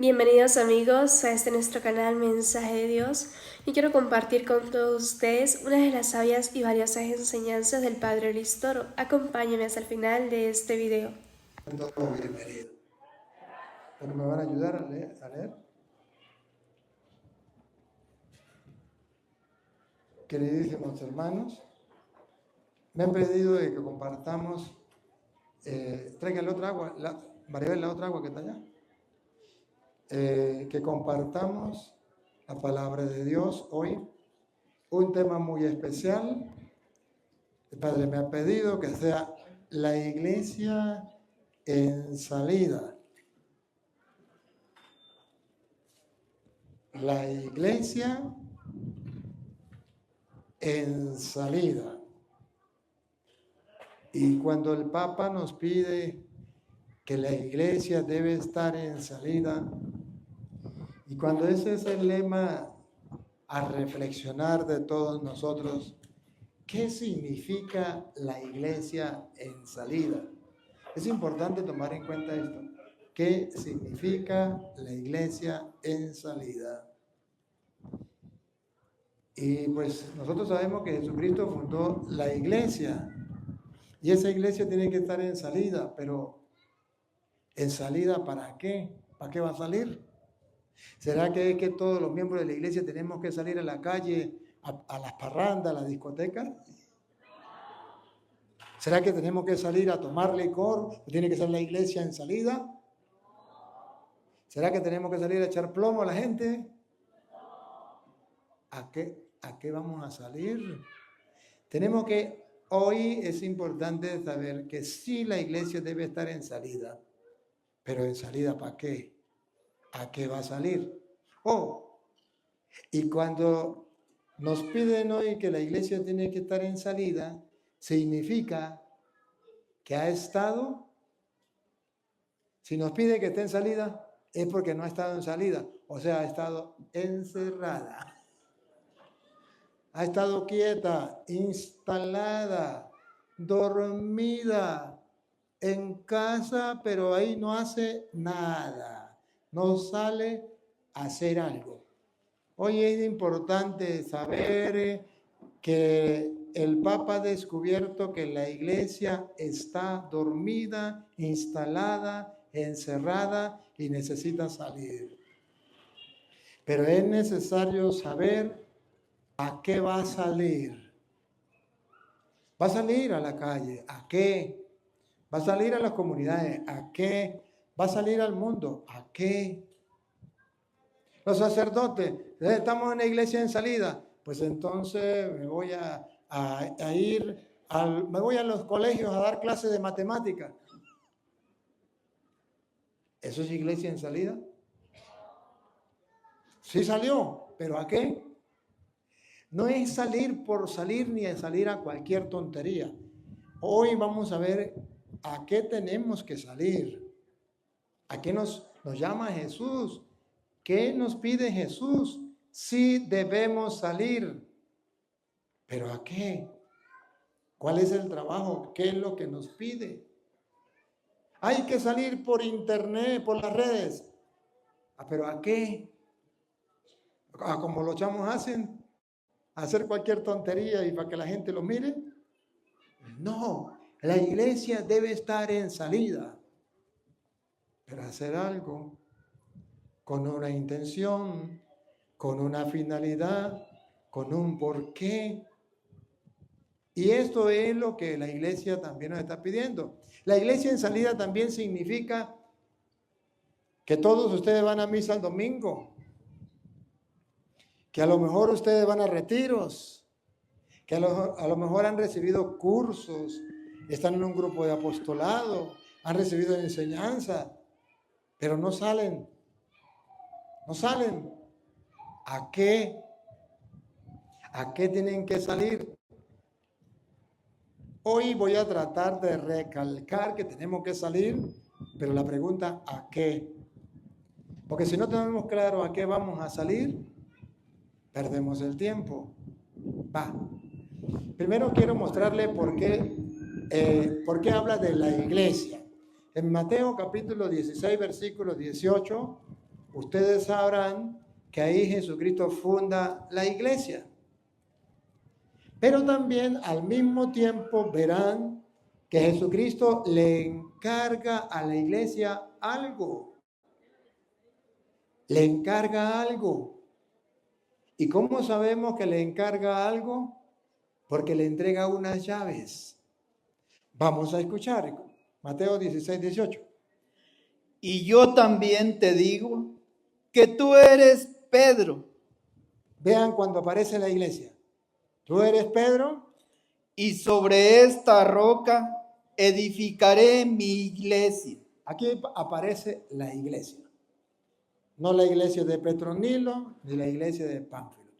Bienvenidos amigos a este nuestro canal Mensaje de Dios y quiero compartir con todos ustedes una de las sabias y valiosas enseñanzas del Padre Luis Toro. Acompáñenme hasta el final de este video. Todos bienvenidos. Pero me van a ayudar a leer. Queridísimos hermanos, me han pedido de que compartamos, traigan la otra agua, Maribel, la otra agua que está allá, que compartamos la palabra de Dios hoy, un tema muy especial. El Padre me ha pedido que sea la iglesia en salida. La iglesia en salida. Y cuando el Papa nos pide que la iglesia debe estar en salida, y cuando ese es el lema a reflexionar de todos nosotros, ¿qué significa la iglesia en salida? Es importante tomar en cuenta esto. ¿Qué significa la iglesia en salida? Y pues nosotros sabemos que Jesucristo fundó la iglesia y esa iglesia tiene que estar en salida, pero ¿en salida para qué? ¿Para qué va a salir? ¿Será que todos los miembros de la iglesia tenemos que salir a la calle, a las parrandas, a las discotecas? ¿Será que tenemos que salir a tomar licor? ¿Tiene que ser la iglesia en salida? ¿Será que tenemos que salir a echar plomo a la gente? ¿A qué vamos a salir? Hoy es importante saber que sí la iglesia debe estar en salida, pero ¿en salida para qué? ¿A qué va a salir? Y cuando nos piden hoy que la iglesia tiene que estar en salida, significa que ha estado. Si nos pide que esté en salida, es porque no ha estado en salida, o sea, ha estado encerrada. Ha estado quieta, instalada, dormida, en casa, pero ahí no hace nada, no sale a hacer algo. Hoy es importante saber que el Papa ha descubierto que la iglesia está dormida, instalada, encerrada y necesita salir. Pero es necesario saber ¿a qué va a salir? ¿Va a salir a la calle? ¿A qué? ¿Va a salir a las comunidades? ¿A qué? ¿Va a salir al mundo? ¿A qué? Los sacerdotes, estamos en la iglesia en salida, pues entonces me voy me voy a los colegios a dar clases de matemáticas. ¿Eso es iglesia en salida? Sí salió, pero ¿a qué? No es salir por salir ni es salir a cualquier tontería. Hoy vamos a ver a qué tenemos que salir. ¿A qué nos llama Jesús? ¿Qué nos pide Jesús? Sí debemos salir. ¿Pero a qué? ¿Cuál es el trabajo? ¿Qué es lo que nos pide? Hay que salir por internet, por las redes. ¿Pero a qué? Como los chamos hacen. Hacer cualquier tontería y para que la gente lo mire. No, la iglesia debe estar en salida, pero hacer algo con una intención, con una finalidad, con un porqué. Y esto es lo que la iglesia también nos está pidiendo. La iglesia en salida también significa que todos ustedes van a misa el domingo, que a lo mejor ustedes van a retiros, que a lo mejor han recibido cursos, están en un grupo de apostolado, han recibido enseñanza, pero no salen. ¿A qué? ¿A qué tienen que salir? Hoy voy a tratar de recalcar que tenemos que salir, pero la pregunta, ¿a qué? Porque si no tenemos claro a qué vamos a salir, perdemos el tiempo. Primero quiero mostrarle por qué habla de la iglesia. En Mateo capítulo 16, versículo 18, ustedes sabrán que ahí Jesucristo funda la iglesia. Pero también al mismo tiempo verán que Jesucristo le encarga a la iglesia algo. Le encarga algo. ¿Y cómo sabemos que le encarga algo? Porque le entrega unas llaves. Vamos a escuchar Mateo 16, 18. Y yo también te digo que tú eres Pedro. Vean cuando aparece la iglesia. Tú eres Pedro. Y sobre esta roca edificaré mi iglesia. Aquí aparece la iglesia. No la iglesia de Petronilo ni la iglesia de Pánfilo.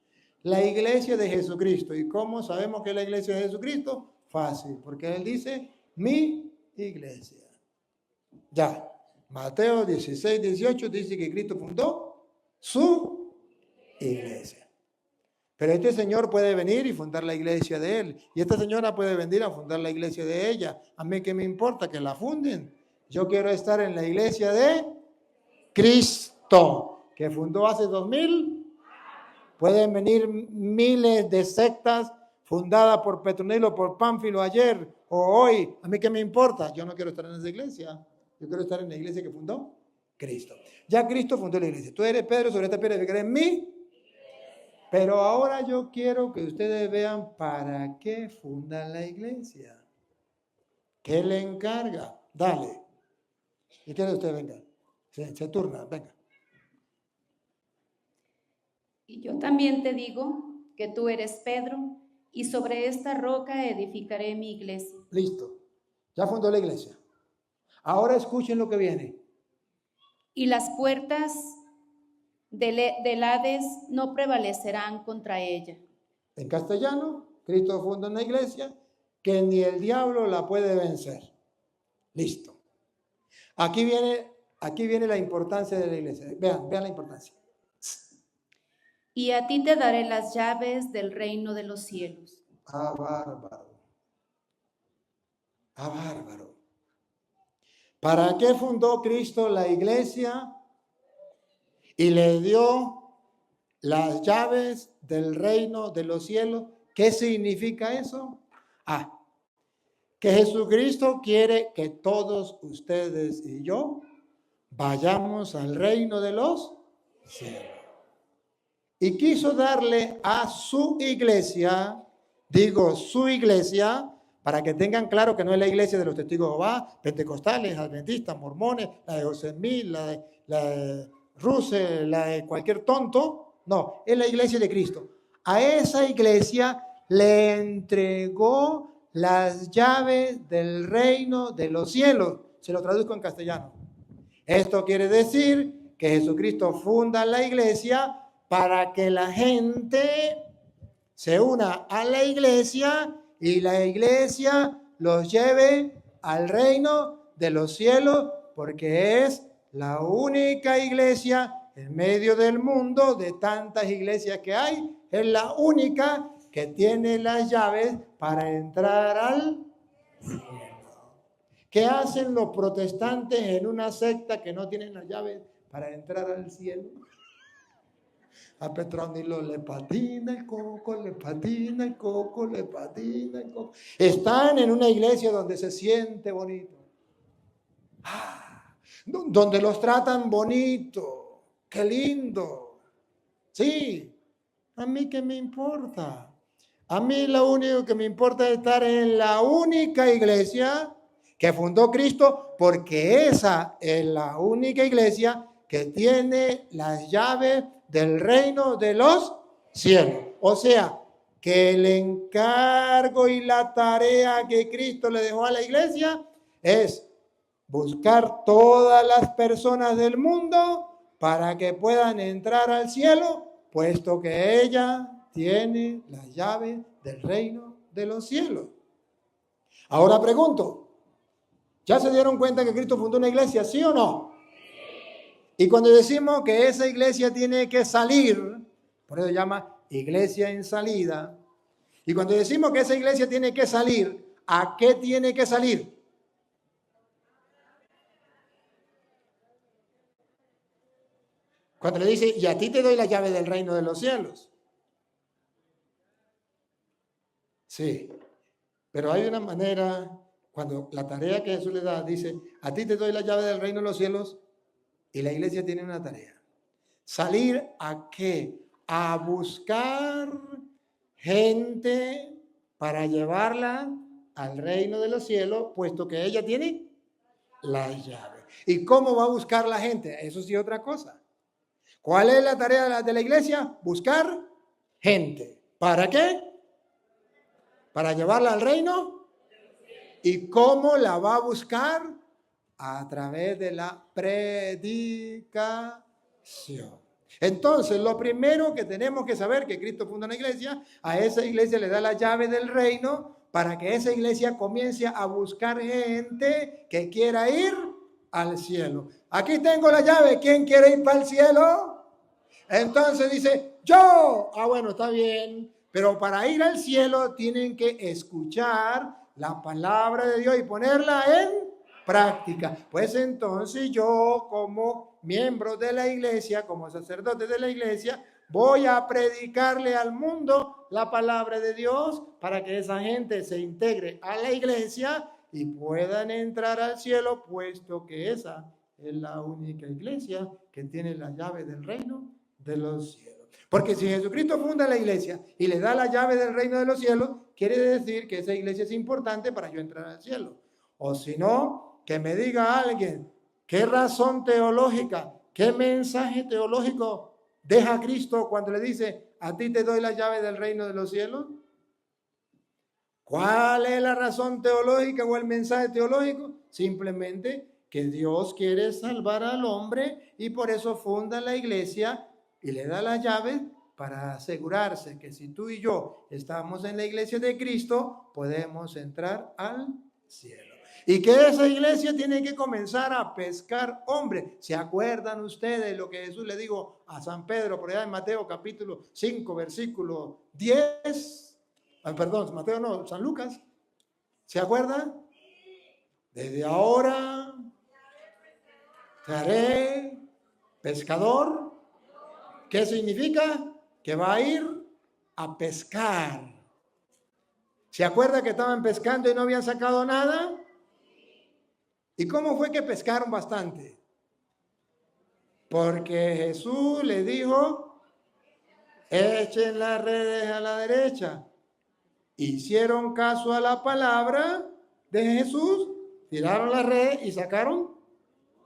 La iglesia de Jesucristo. ¿Y cómo sabemos que es la iglesia de Jesucristo? Fácil, porque Él dice, mi iglesia. Ya, Mateo 16, 18 dice que Cristo fundó su iglesia. Pero este señor puede venir y fundar la iglesia de él. Y esta señora puede venir a fundar la iglesia de ella. A mí qué me importa que la funden. Yo quiero estar en la iglesia de Cristo, que fundó hace 2000. Pueden venir miles de sectas fundadas por Petronilo, por Pánfilo ayer o hoy. A mí qué me importa. Yo no quiero estar en esa iglesia. Yo quiero estar en la iglesia que fundó Cristo. Ya Cristo fundó la iglesia. Tú eres Pedro, sobre esta piedra edificaré mi. Pero ahora yo quiero que ustedes vean para qué fundan la iglesia. ¿Qué le encarga? Dale. ¿Y quiere usted? Venga. Se turna, venga. Y yo también te digo que tú eres Pedro, y sobre esta roca edificaré mi iglesia. Listo. Ya fundó la iglesia. Ahora escuchen lo que viene. Y las puertas del Hades no prevalecerán contra ella. En castellano, Cristo funda una iglesia que ni el diablo la puede vencer. Listo. Aquí viene la importancia de la iglesia. Vean la importancia. Y a ti te daré las llaves del reino de los cielos. Ah, bárbaro. Ah, bárbaro. ¿Para qué fundó Cristo la iglesia? Y le dio las llaves del reino de los cielos. ¿Qué significa eso? Que Jesucristo quiere que todos ustedes y yo vayamos al reino de los cielos. Y quiso darle a su iglesia, digo su iglesia, para que tengan claro que no es la iglesia de los testigos de Jehová, pentecostales, adventistas, mormones, la de José Smith, la de Russell, la de cualquier tonto. No, es la iglesia de Cristo. A esa iglesia le entregó las llaves del reino de los cielos. Se lo traduzco en castellano. Esto quiere decir que Jesucristo funda la iglesia para que la gente se una a la iglesia y la iglesia los lleve al reino de los cielos, porque es la única iglesia en medio del mundo, de tantas iglesias que hay, es la única que tiene las llaves para entrar al cielo. ¿Qué hacen los protestantes en una secta que no tienen las llaves para entrar al cielo? A Petronilo le patina el coco, le patina el coco, le patina el coco. Están en una iglesia donde se siente bonito. Donde los tratan bonito. Qué lindo. Sí, a mí qué me importa. A mí lo único que me importa es estar en la única iglesia que fundó Cristo, porque esa es la única iglesia que tiene las llaves del reino de los cielos. O sea, que el encargo y la tarea que Cristo le dejó a la iglesia es buscar todas las personas del mundo para que puedan entrar al cielo, puesto que ella tiene las llaves del reino de los cielos. Ahora pregunto, ¿ya se dieron cuenta que Cristo fundó una iglesia, sí o no? Y cuando decimos que esa iglesia tiene que salir, por eso se llama iglesia en salida, y cuando decimos que esa iglesia tiene que salir, ¿a qué tiene que salir? Cuando le dice, y a ti te doy la llave del reino de los cielos. Sí, pero hay una manera, cuando la tarea que Jesús le da, dice, a ti te doy la llave del reino de los cielos, y la iglesia tiene una tarea. ¿Salir a qué? A buscar gente para llevarla al reino de los cielos, puesto que ella tiene la llave. ¿Y cómo va a buscar la gente? Eso sí, otra cosa. ¿Cuál es la tarea de la iglesia? Buscar gente. ¿Para qué? Para llevarla al reino. ¿Y cómo la va a buscar? A través de la predicación. Entonces, lo primero que tenemos que saber que Cristo funda una iglesia, a esa iglesia le da la llave del reino para que esa iglesia comience a buscar gente que quiera ir al cielo. Aquí tengo la llave, ¿quién quiere ir para el cielo? Entonces dice, yo. Bueno, está bien, pero para ir al cielo tienen que escuchar la palabra de Dios y ponerla en práctica. Pues entonces yo, como miembro de la iglesia, como sacerdote de la iglesia, voy a predicarle al mundo la palabra de Dios para que esa gente se integre a la iglesia y puedan entrar al cielo, puesto que esa es la única iglesia que tiene la llave del reino de los cielos. Porque si Jesucristo funda la iglesia y le da la llave del reino de los cielos, quiere decir que esa iglesia es importante para yo entrar al cielo. O si no, que me diga alguien, ¿qué razón teológica, qué mensaje teológico deja Cristo cuando le dice, a ti te doy la llave del reino de los cielos? ¿Cuál es la razón teológica o el mensaje teológico? Simplemente que Dios quiere salvar al hombre y por eso funda la iglesia y le da la llave para asegurarse que si tú y yo estamos en la iglesia de Cristo, podemos entrar al cielo. Y que esa iglesia tiene que comenzar a pescar hombres. ¿Se acuerdan ustedes lo que Jesús le dijo a San Pedro por allá en Mateo capítulo 5, versículo 10? Perdón, Mateo no, San Lucas. ¿Se acuerdan? Desde ahora te haré pescador. ¿Qué significa? Que va a ir a pescar. ¿Se acuerda que estaban pescando y no habían sacado nada? ¿Y cómo fue que pescaron bastante? Porque Jesús le dijo, echen las redes a la derecha. Hicieron caso a la palabra de Jesús, tiraron la red y sacaron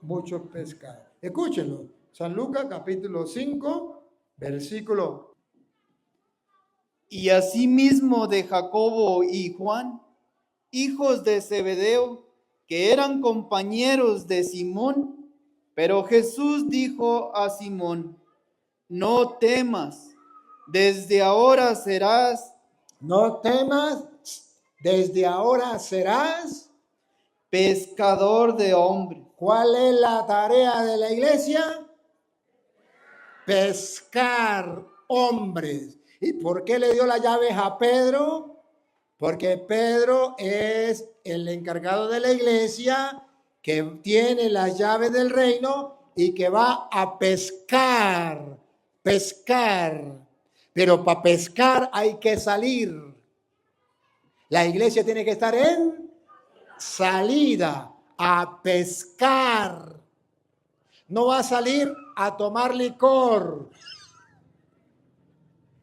muchos pescados. Escúchenlo. San Lucas capítulo 5, versículo. Y asimismo de Jacobo y Juan, hijos de Zebedeo, que eran compañeros de Simón. Pero Jesús dijo a Simón, no temas, desde ahora serás. No temas, desde ahora serás pescador de hombres. ¿Cuál es la tarea de la iglesia? Pescar hombres. ¿Y por qué le dio las llaves a Pedro? Porque Pedro es el encargado de la iglesia que tiene las llaves del reino y que va a pescar. Pero para pescar hay que salir. La iglesia tiene que estar en salida, a pescar. No va a salir a tomar licor.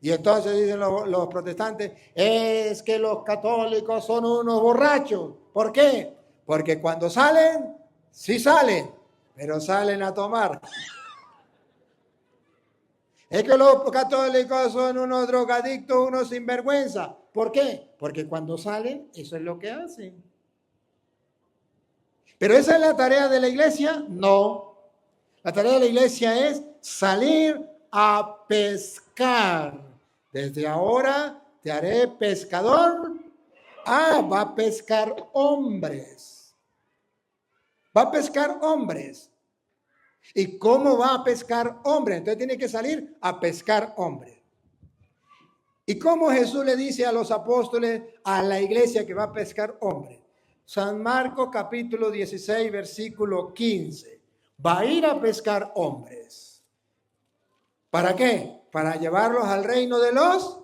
Y entonces dicen los protestantes, es que los católicos son unos borrachos. ¿Por qué? Porque cuando salen, sí salen, pero salen a tomar. Es que los católicos son unos drogadictos, unos sinvergüenza. ¿Por qué? Porque cuando salen, eso es lo que hacen. ¿Pero esa es la tarea de la iglesia? No. La tarea de la iglesia es salir a pescar. Desde ahora te haré pescador. Va a pescar hombres. Va a pescar hombres. ¿Y cómo va a pescar hombres? Entonces tiene que salir a pescar hombres. ¿Y cómo Jesús le dice a los apóstoles, a la iglesia que va a pescar hombres? San Marcos capítulo 16, versículo 15. Va a ir a pescar hombres. ¿Para qué? Para llevarlos al reino de los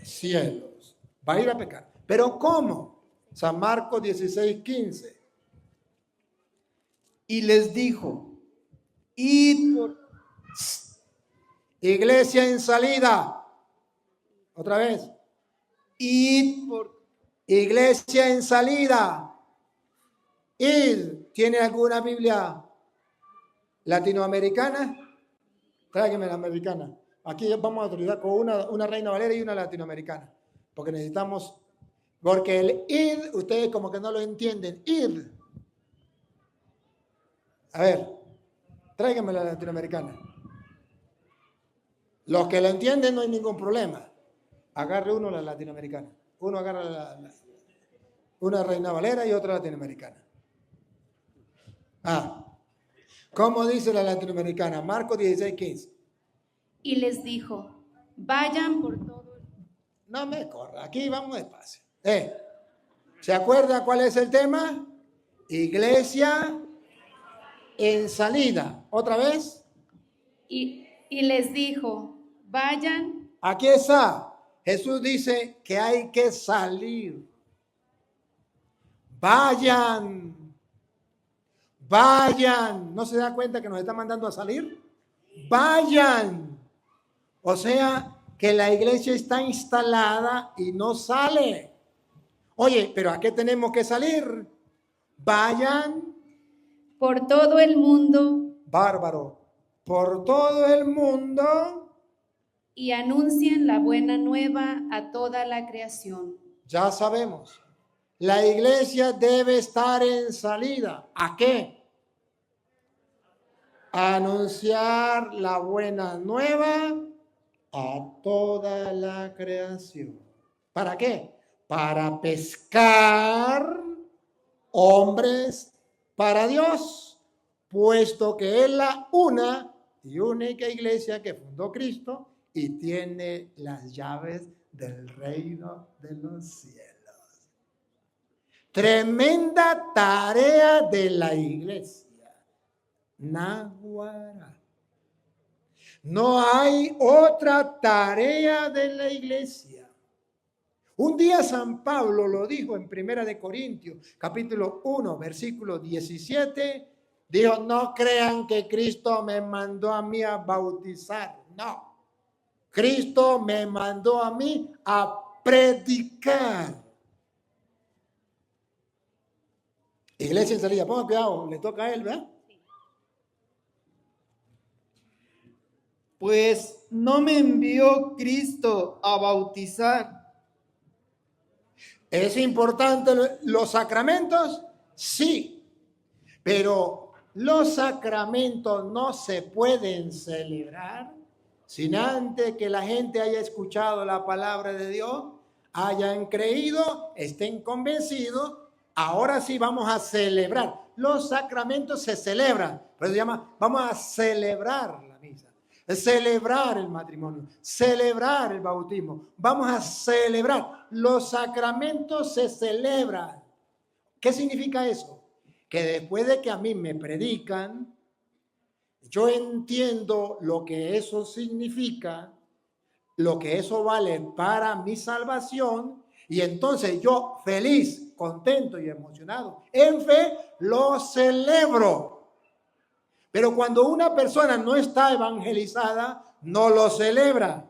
cielos. Va a ir a pecar. ¿Pero cómo? San Marcos 16:15. Y les dijo, id por... Iglesia en salida. Otra vez. Id por... Iglesia en salida. Id. ¿Tiene alguna Biblia latinoamericana? Tráigame la americana. Aquí vamos a utilizar con una Reina Valera y una latinoamericana. Porque necesitamos... Porque el id, ustedes como que no lo entienden. Id. A ver, tráigame la latinoamericana. Los que lo entienden no hay ningún problema. Agarre uno la latinoamericana. Uno agarra una Reina Valera y otra latinoamericana. ¿Cómo dice la latinoamericana? Marcos 16:15. Y les dijo, vayan por todo el... No me corra, aquí vamos despacio. ¿Se acuerda cuál es el tema? Iglesia en salida. ¿Otra vez? Y les dijo, vayan. Aquí está. Jesús dice que hay que salir. Vayan. Vayan. ¿No se da cuenta que nos está mandando a salir? Vayan. O sea, que la iglesia está instalada y no sale. Oye, ¿pero a qué tenemos que salir? Vayan. Por todo el mundo. Bárbaro. Por todo el mundo. Y anuncien la buena nueva a toda la creación. Ya sabemos. La iglesia debe estar en salida. ¿A qué? A anunciar la buena nueva a toda la creación. ¿Para qué? Para pescar hombres para Dios, puesto que es la una y única iglesia que fundó Cristo y tiene las llaves del reino de los cielos. Tremenda tarea de la iglesia. Naguará. No hay otra tarea de la iglesia. Un día San Pablo lo dijo en 1 Corintios, capítulo 1, versículo 17. Dijo, no crean que Cristo me mandó a mí a bautizar. No. Cristo me mandó a mí a predicar. Iglesia en salida, ponga cuidado, le toca a él, ¿verdad? Pues no me envió Cristo a bautizar. ¿Es importante los sacramentos? Sí, pero los sacramentos no se pueden celebrar sin antes que la gente haya escuchado la palabra de Dios, hayan creído, estén convencidos. Ahora sí vamos a celebrar. Los sacramentos se celebran, pero se llama, vamos a celebrar la misa. Celebrar el matrimonio, celebrar el bautismo. Vamos a celebrar. Los sacramentos se celebran. ¿Qué significa eso? Que después de que a mí me predican, yo entiendo lo que eso significa, lo que eso vale para mi salvación, y entonces yo feliz, contento y emocionado, en fe, lo celebro. Pero cuando una persona no está evangelizada, no lo celebra.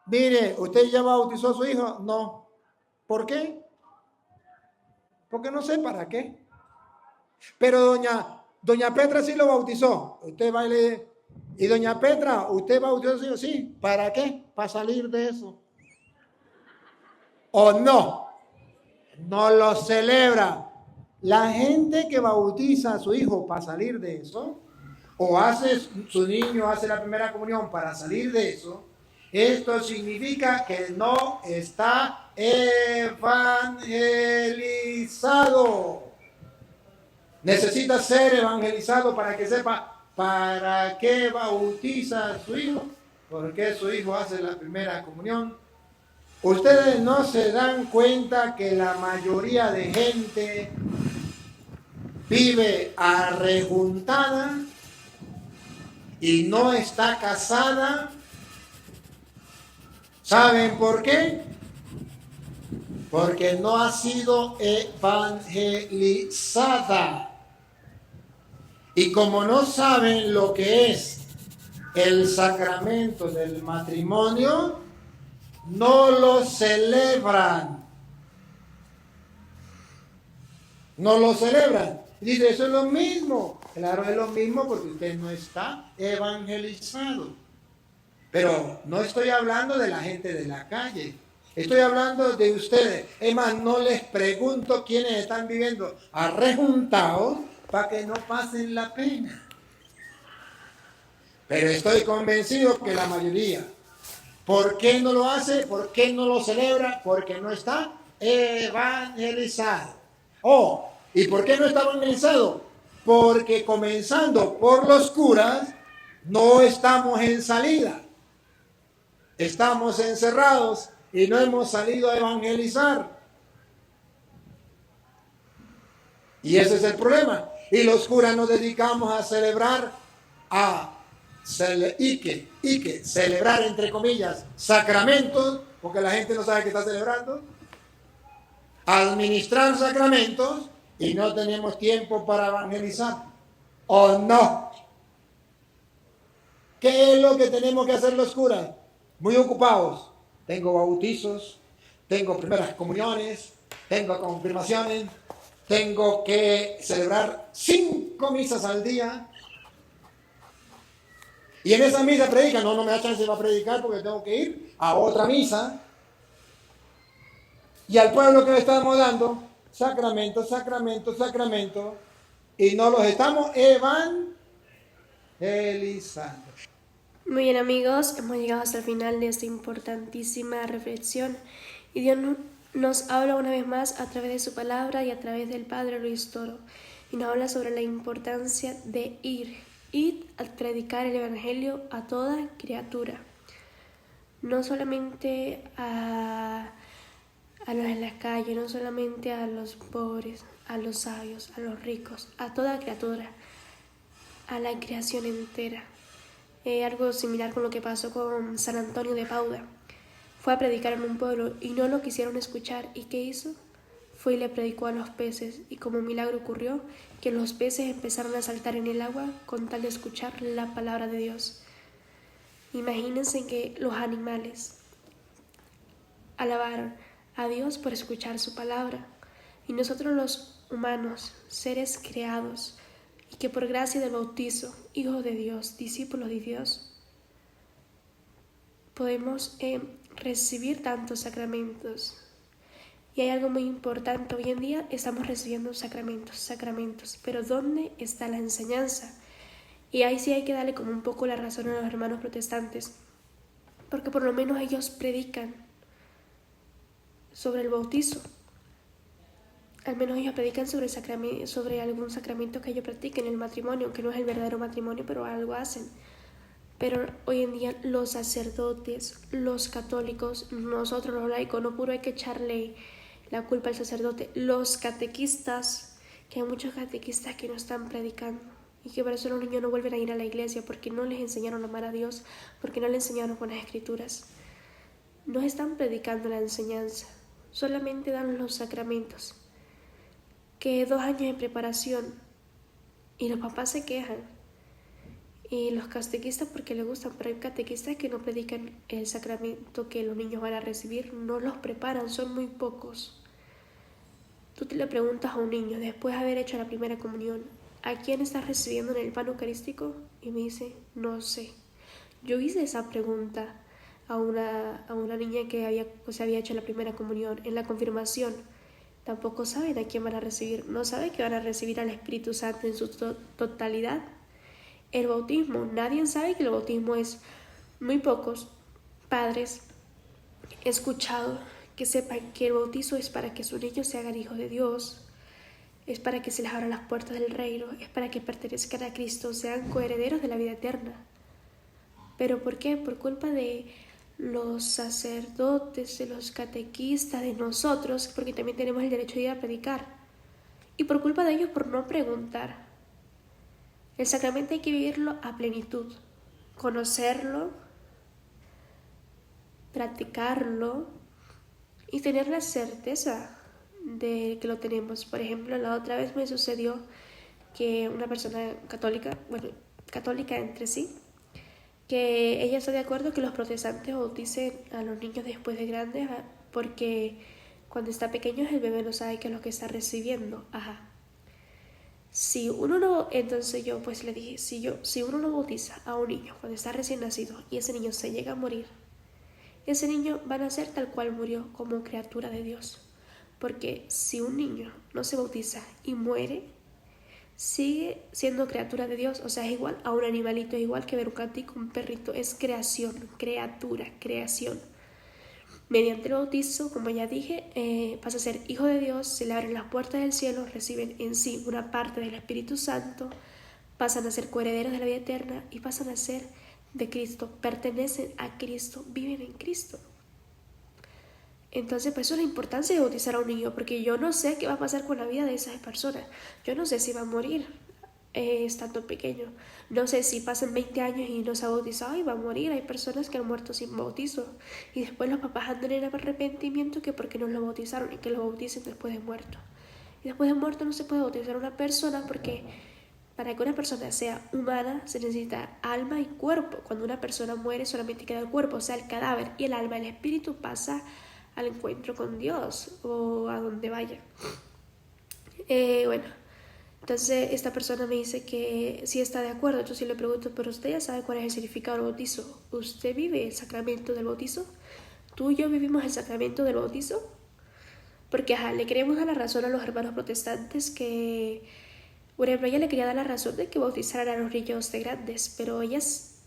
Mire, ¿usted ya bautizó a su hijo? No. ¿Por qué? Porque no sé para qué. Pero doña Petra sí lo bautizó. Usted va y le... Y doña Petra, ¿usted bautizó a su hijo? Sí. ¿Para qué? Para salir de eso. ¿O no? No lo celebra. La gente que bautiza a su hijo para salir de eso, o su niño hace la primera comunión para salir de eso, esto significa que no está evangelizado. Necesita ser evangelizado para que sepa para qué bautiza a su hijo, porque su hijo hace la primera comunión. Ustedes no se dan cuenta que la mayoría de gente vive arrejuntada y no está casada, ¿saben por qué? Porque no ha sido evangelizada. Y como no saben lo que es el sacramento del matrimonio, no lo celebran. No lo celebran. Dice, eso es lo mismo. Claro, es lo mismo porque usted no está evangelizado. Pero no estoy hablando de la gente de la calle. Estoy hablando de ustedes. Es más, no les pregunto quiénes están viviendo arrejuntados para que no pasen la pena. Pero estoy convencido que la mayoría. ¿Por qué no lo hace? ¿Por qué no lo celebra? Porque no está evangelizado. ¿Y por qué no está evangelizado? Porque comenzando por los curas, no estamos en salida. Estamos encerrados y no hemos salido a evangelizar. Y ese es el problema. Y los curas nos dedicamos a celebrar, celebrar entre comillas, sacramentos, porque la gente no sabe que está celebrando, administrar sacramentos y no tenemos tiempo para evangelizar. ¿O no? ¿Qué es lo que tenemos que hacer los curas? Muy ocupados. Tengo bautizos, tengo primeras comuniones, tengo confirmaciones, tengo que celebrar 5 misas al día. Y en esa misa predican. No me da chance para predicar porque tengo que ir a otra misa. Y al pueblo que le estamos dando sacramentos, sacramentos, sacramentos, y no los estamos evangelizando. Muy bien, amigos, hemos llegado hasta el final de esta importantísima reflexión y Dios nos habla una vez más a través de su palabra y a través del Padre Luis Toro, y nos habla sobre la importancia de ir a predicar el Evangelio a toda criatura, no solamente a los en las calles, no solamente a los pobres, a los sabios, a los ricos, a toda criatura, a la creación entera. Algo similar con lo que pasó con San Antonio de Padua. Fue a predicar en un pueblo y no lo quisieron escuchar. ¿Y qué hizo? Fue y le predicó a los peces, y como milagro ocurrió que los peces empezaron a saltar en el agua con tal de escuchar la palabra de Dios. Imagínense que los animales alabaron a Dios por escuchar su palabra, y nosotros los humanos, seres creados, y que por gracia del bautizo, hijos de Dios, discípulos de Dios, podemos recibir tantos sacramentos. Y hay algo muy importante, hoy en día estamos recibiendo sacramentos, pero ¿dónde está la enseñanza? Y ahí sí hay que darle como un poco la razón a los hermanos protestantes, porque por lo menos ellos predican sobre el bautizo. Al menos ellos predican sobre algún sacramento que ellos practiquen, el matrimonio, aunque no es el verdadero matrimonio, pero algo hacen. Pero hoy en día los sacerdotes, los católicos, nosotros los laicos, no puro hay que echarle la culpa al sacerdote, los catequistas, que hay muchos catequistas que no están predicando, y que por eso los niños no vuelven a ir a la iglesia, porque no les enseñaron a amar a Dios, porque no les enseñaron con las escrituras. No están predicando la enseñanza, solamente dan los sacramentos. Que 2 años de preparación y los papás se quejan, y los catequistas porque les gustan, pero hay catequistas que no predican el sacramento que los niños van a recibir, no los preparan, son muy pocos. Tú te le preguntas a un niño después de haber hecho la primera comunión, ¿a quién estás recibiendo en el pan eucarístico? Y me dice, no sé. Yo hice esa pregunta a una niña que había hecho la primera comunión. En la confirmación tampoco saben a quién van a recibir, no saben que van a recibir al Espíritu Santo en su totalidad. El bautismo, nadie sabe que el bautismo es, muy pocos padres he escuchado que sepan que el bautizo es para que sus niños se hagan hijos de Dios, es para que se les abran las puertas del reino, es para que pertenezcan a Cristo, sean coherederos de la vida eterna. ¿Pero por qué? Por culpa de los sacerdotes, de los catequistas, de nosotros, porque también tenemos el derecho de ir a predicar, y por culpa de ellos por no preguntar. El sacramento hay que vivirlo a plenitud, conocerlo, practicarlo y tener la certeza de que lo tenemos. Por ejemplo, la otra vez me sucedió que una persona católica, católica entre sí, que ella está de acuerdo que los protestantes bauticen a los niños después de grandes, porque cuando está pequeño el bebé no sabe qué es lo que está recibiendo. Si uno no, entonces yo pues le dije, si uno no bautiza a un niño cuando está recién nacido y ese niño se llega a morir, ese niño va a nacer tal cual murió, como criatura de Dios. Porque si un niño no se bautiza y muere, sigue siendo criatura de Dios. O sea, es igual a un animalito, es igual que ver un gatito, un perrito. Es creación, criatura, creación. Mediante el bautizo, como ya dije, pasa a ser hijo de Dios, se le abren las puertas del cielo, reciben en sí una parte del Espíritu Santo, pasan a ser coherederos de la vida eterna y pasan a ser de Cristo, pertenecen a Cristo, viven en Cristo. Entonces, pues eso es la importancia de bautizar a un niño, porque yo no sé qué va a pasar con la vida de esas personas. Yo no sé si va a morir estando pequeño. No sé si pasan 20 años y no se ha bautizado y va a morir. Hay personas que han muerto sin bautizo. Y después los papás andan en arrepentimiento que porque no lo bautizaron y que lo bauticen después de muerto. Y después de muerto no se puede bautizar a una persona porque para que una persona sea humana se necesita alma y cuerpo. Cuando una persona muere solamente queda el cuerpo, o sea, el cadáver, y el alma, el espíritu pasa al encuentro con Dios o a donde vaya. Entonces esta persona me dice que sí está de acuerdo. Yo sí le pregunto, pero usted ya sabe cuál es el significado del bautizo. ¿Usted vive el sacramento del bautizo? ¿Tú y yo vivimos el sacramento del bautizo? Porque le queremos dar la razón a los hermanos protestantes que, por ejemplo, ella le quería dar la razón de que bautizaran a los niños de grandes, pero ella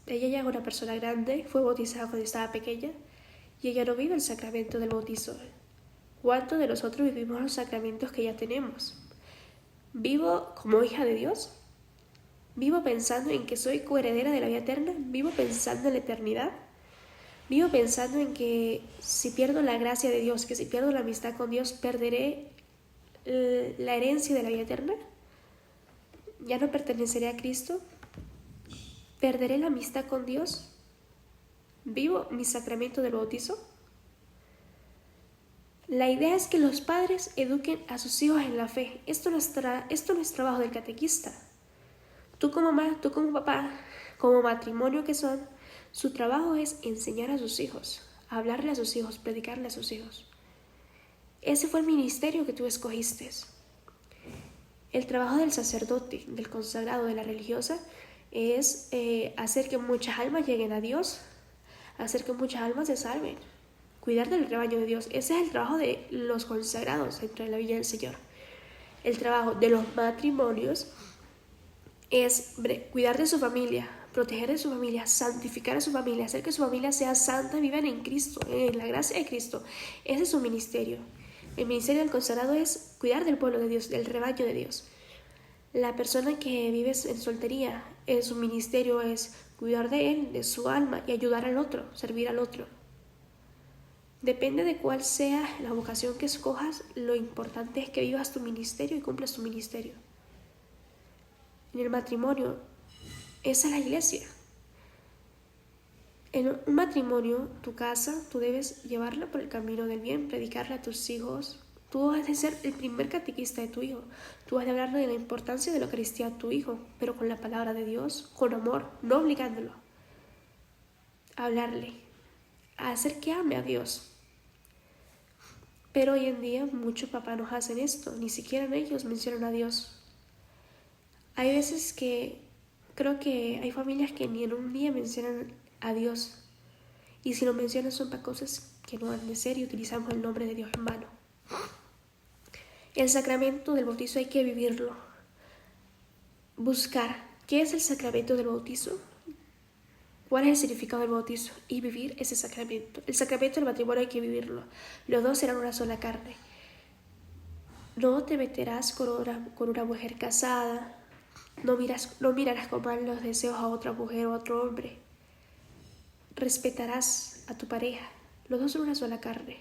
ya es una persona grande, fue bautizada cuando estaba pequeña y ella no vive el sacramento del bautizo. ¿Cuántos de nosotros vivimos los sacramentos que ya tenemos? ¿Vivo como hija de Dios? ¿Vivo pensando en que soy coheredera de la vida eterna? ¿Vivo pensando en la eternidad? ¿Vivo pensando en que si pierdo la gracia de Dios, que si pierdo la amistad con Dios, perderé la herencia de la vida eterna? ¿Ya no perteneceré a Cristo? ¿Perderé la amistad con Dios? ¿Vivo mi sacramento del bautizo? La idea es que los padres eduquen a sus hijos en la fe. Esto no es trabajo del catequista. Tú como mamá, tú como papá, como matrimonio que son, su trabajo es enseñar a sus hijos, hablarle a sus hijos, predicarle a sus hijos. Ese fue el ministerio que tú escogiste. El trabajo del sacerdote, del consagrado, de la religiosa, es hacer que muchas almas lleguen a Dios, hacer que muchas almas se salven, cuidar del rebaño de Dios. Ese es el trabajo de los consagrados dentro de la Villa del Señor. El trabajo de los matrimonios es cuidar de su familia, proteger de su familia, santificar a su familia, hacer que su familia sea santa, vivan en Cristo, en la gracia de Cristo. Ese es su ministerio. El ministerio del consagrado es cuidar del pueblo de Dios, del rebaño de Dios. La persona que vive en soltería, su ministerio es cuidar de él, de su alma y ayudar al otro, servir al otro. Depende de cuál sea la vocación que escojas, lo importante es que vivas tu ministerio y cumplas tu ministerio. En el matrimonio, esa es la iglesia. En un matrimonio, tu casa, tú debes llevarla por el camino del bien, predicarle a tus hijos. Tú has de ser el primer catequista de tu hijo. Tú has de hablarle de la importancia de la Eucaristía a tu hijo, pero con la palabra de Dios, con amor, no obligándolo. Hablarle, a hacer que ame a Dios. Pero hoy en día muchos papás no hacen esto, ni siquiera ellos mencionan a Dios. Hay veces que creo que hay familias que ni en un día mencionan a Dios. Y si lo mencionan son para cosas que no han de ser y utilizamos el nombre de Dios en vano. El sacramento del bautizo hay que vivirlo. Buscar qué es el sacramento del bautizo, cuál es el significado del bautizo y vivir ese sacramento. El sacramento del matrimonio hay que vivirlo. Los dos serán una sola carne. No te meterás con una mujer casada. No mirarás con mal los deseos a otra mujer o a otro hombre. Respetarás a tu pareja. Los dos son una sola carne.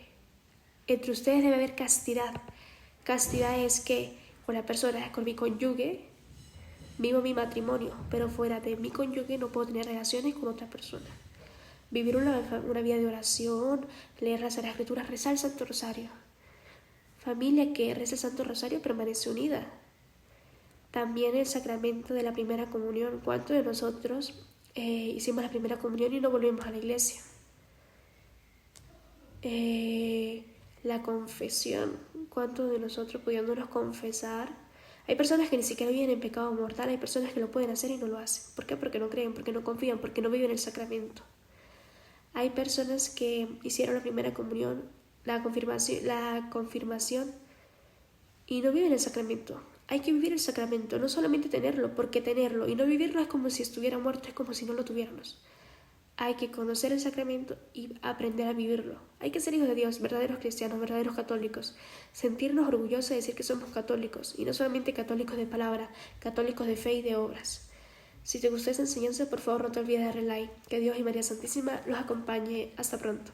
Entre ustedes debe haber castidad. Castidad es que con la persona, con mi cónyuge, Vivo mi matrimonio, pero fuera de mi cónyuge no puedo tener relaciones con otra persona. Vivir una vida de oración, leer las Sagradas Escrituras, rezar el Santo Rosario. Familia que reza el Santo Rosario permanece unida. También el sacramento de la primera comunión. ¿Cuántos de nosotros hicimos la primera comunión y no volvimos a la iglesia? La confesión. ¿Cuántos de nosotros pudiéndonos confesar? Hay personas que ni siquiera viven en pecado mortal, hay personas que lo pueden hacer y no lo hacen. ¿Por qué? Porque no creen, porque no confían, porque no viven el sacramento. Hay personas que hicieron la primera comunión, la confirmación y no viven el sacramento. Hay que vivir el sacramento, no solamente tenerlo, porque tenerlo y no vivirlo es como si estuviera muerto, es como si no lo tuviéramos. Hay que conocer el sacramento y aprender a vivirlo. Hay que ser hijos de Dios, verdaderos cristianos, verdaderos católicos. Sentirnos orgullosos de decir que somos católicos, y no solamente católicos de palabra, católicos de fe y de obras. Si te gustó esta enseñanza, por favor no te olvides de darle like. Que Dios y María Santísima los acompañe. Hasta pronto.